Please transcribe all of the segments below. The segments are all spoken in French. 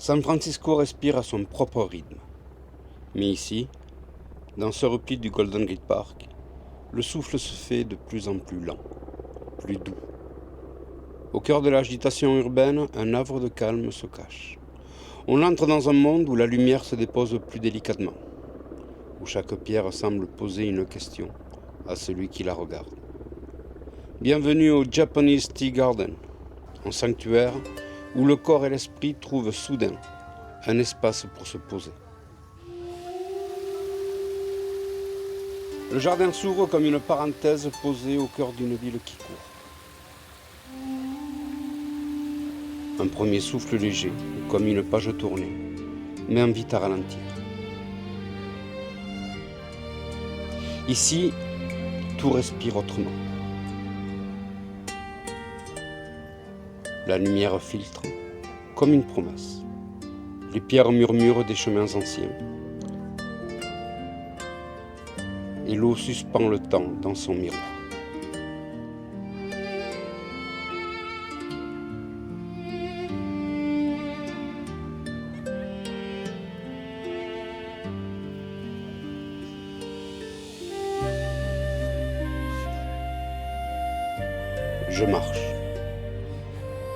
San Francisco respire à son propre rythme. Mais ici, dans ce repli du Golden Gate Park, le souffle se fait de plus en plus lent, plus doux. Au cœur de l'agitation urbaine, un havre de calme se cache. On entre dans un monde où la lumière se dépose plus délicatement, où chaque pierre semble poser une question à celui qui la regarde. Bienvenue au Japanese Tea Garden, un sanctuaire où le corps et l'esprit trouvent soudain un espace pour se poser. Le jardin s'ouvre comme une parenthèse posée au cœur d'une ville qui court. Un premier souffle léger, comme une page tournée, m'invite à ralentir. Ici, tout respire autrement. La lumière filtre, comme une promesse. Les pierres murmurent des chemins anciens. Et l'eau suspend le temps dans son miroir. Je marche.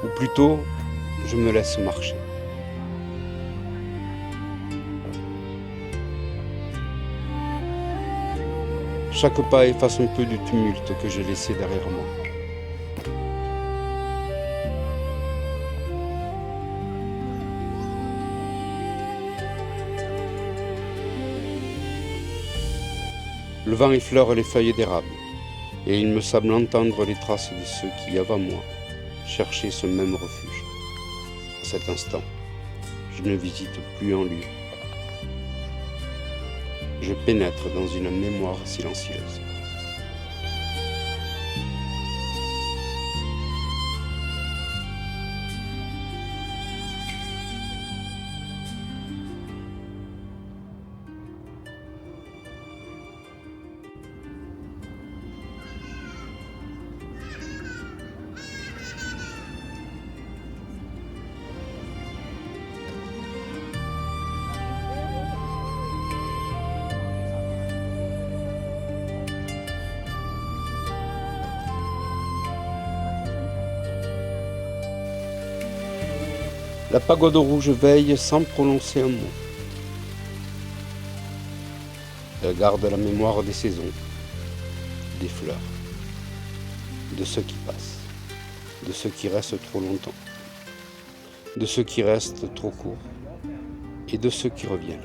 Ou plutôt, je me laisse marcher. Chaque pas efface un peu du tumulte que j'ai laissé derrière moi. Le vent effleure les feuilles d'érable, et il me semble entendre les traces de ceux qui, avant moi, cherchaient ce même refuge. À cet instant, je ne visite plus un lieu. Je pénètre dans une mémoire silencieuse. La pagode rouge veille sans prononcer un mot. Elle garde la mémoire des saisons, des fleurs, de ceux qui passent, de ceux qui restent trop longtemps, de ceux qui restent trop courts et de ceux qui reviennent.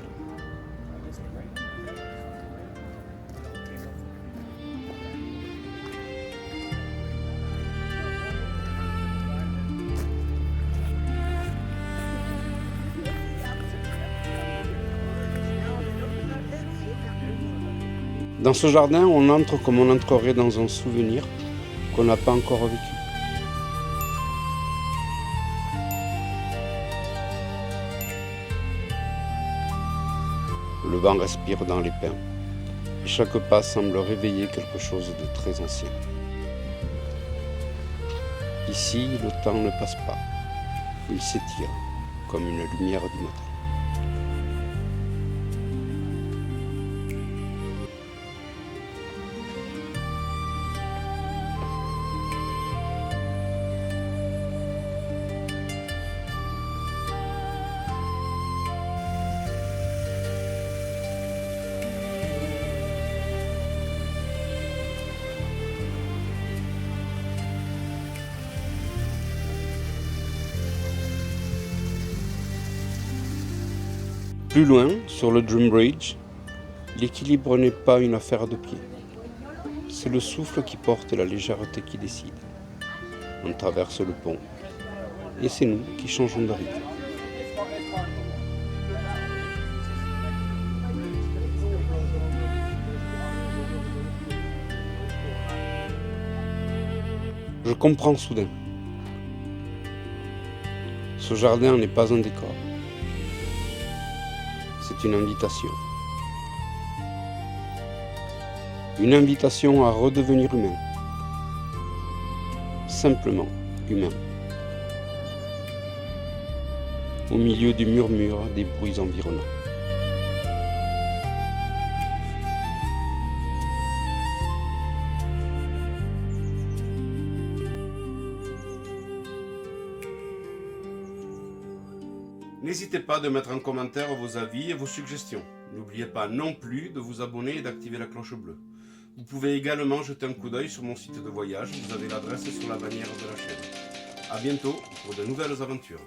Dans ce jardin, on entre comme on entrerait dans un souvenir qu'on n'a pas encore vécu. Le vent respire dans les pins et chaque pas semble réveiller quelque chose de très ancien. Ici, le temps ne passe pas. Il s'étire comme une lumière du matin. Plus loin, sur le Dream Bridge, l'équilibre n'est pas une affaire de pied. C'est le souffle qui porte la légèreté qui décide. On traverse le pont et c'est nous qui changeons de rythme. Je comprends soudain. Ce jardin n'est pas un décor. C'est une invitation. Une invitation à redevenir humain. Simplement humain. au milieu du murmure des bruits environnants. N'hésitez pas de mettre en commentaire vos avis et vos suggestions. N'oubliez pas non plus de vous abonner et d'activer la cloche bleue. Vous pouvez également jeter un coup d'œil sur mon site de voyage, vous avez l'adresse sur la bannière de la chaîne. A bientôt pour de nouvelles aventures.